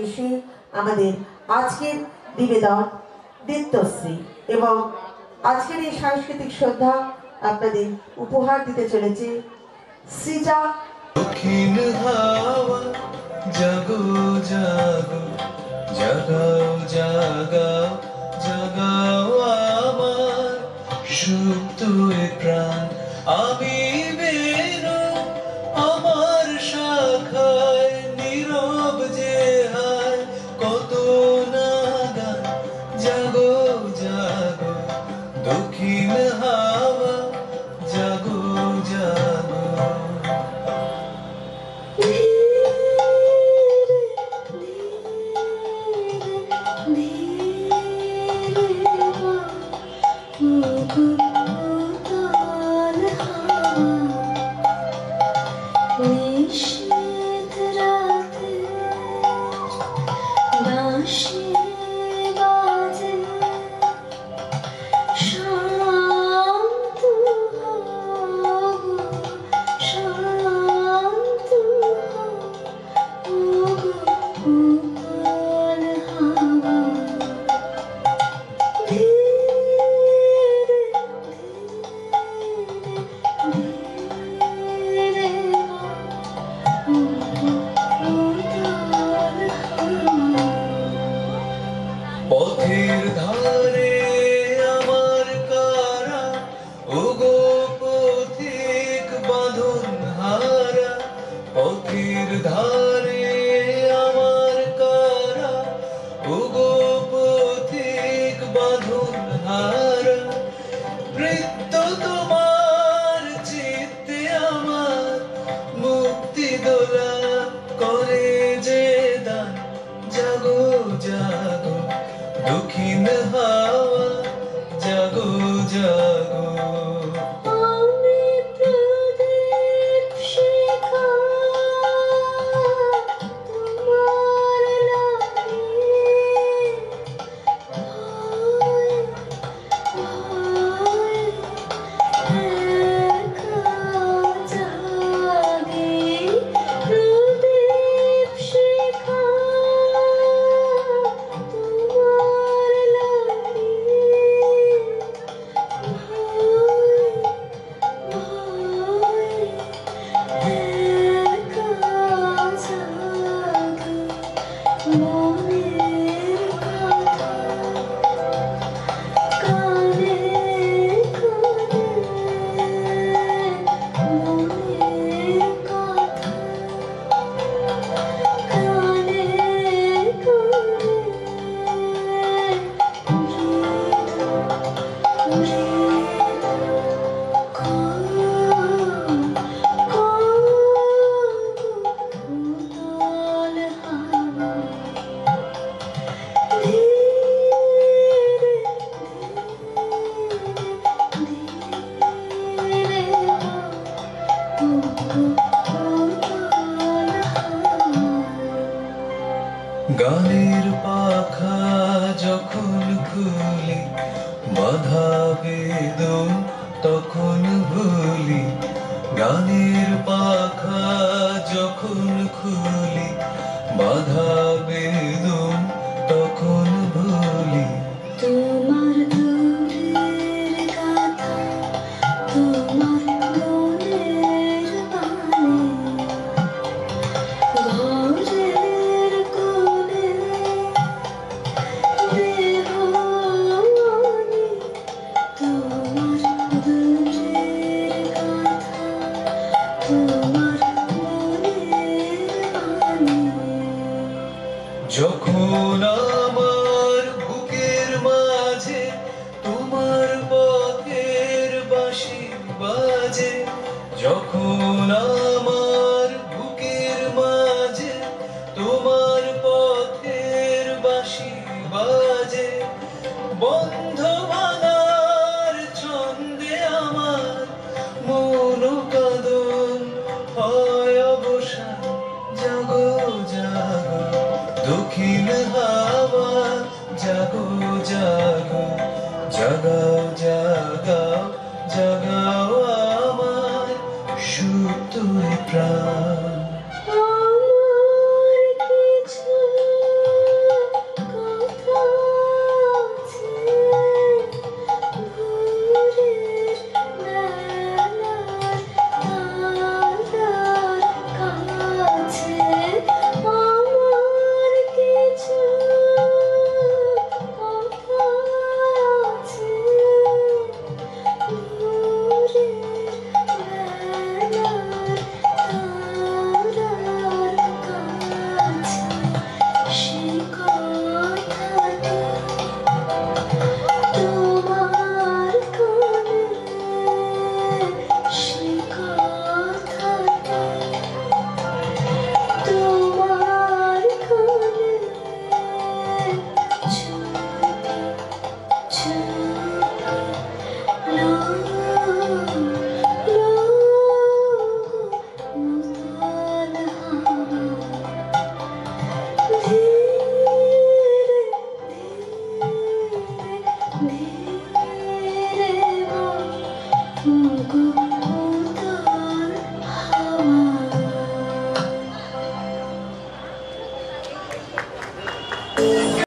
এসে আমাদের আজকের নিবেদন নিত্যশ্রী এবং আজকের এই সাংস্কৃতিক সন্ধ্যা আপনাদের উপহার দিতে চলেছে সৃজা। দক্ষিণ হাওয়া জাগো জাগো জাগাও জাগাও জাগাও আমার সুপ্ত প্রাণ। আমি বেরো আমার শাখায় নীরব যে হায় কত নাগান। জাগো জাগো দক্ষিণ হাওয়া জাগো জাগো। পথের ধারে আমার কারা ওগো পথিক বাঁধন হারা। পথের ধারে আমার কারা ওগো পথিক বাঁধন হারা। বৃত্ত তোমার চিত্তে আমার মুক্তি দোলা করে যে দান। জাগো জাগো দক্ষিণ হাওয়া জাগো জাগো। আমি প্রদীপ শিখা তোমার লাগে ভয় ভয় একা জাগে। প্রদীপ শিখা তোমার লাগে গানের পাখা যখন খুলি বাধা বেদন তখন ভুলি। গানের পাখা যখন খুলি বাধা বেদন তখন ভুলি। তোমার দূরের কথা তোমার মনের বাণী ঘরের কোণে দেহমনি। তোমার দূরের কথা তোমার মনের বাণী। যখন আমার বুকের মাঝে তোমার পথের বাঁশি বাজে। যখন আমার বুকের মাঝে তোমার পথের বাঁশি বাজে। বন্ধ ভাঙার ছন্দে আমার মন কাঁদন হয় অবসান। জাগো জাগো দক্ষিণ হাওয়া জাগো জাগো জাগাও জাগাও জাগাও আমার সুপ্ত প্রাণ। আমার কিছু ওগো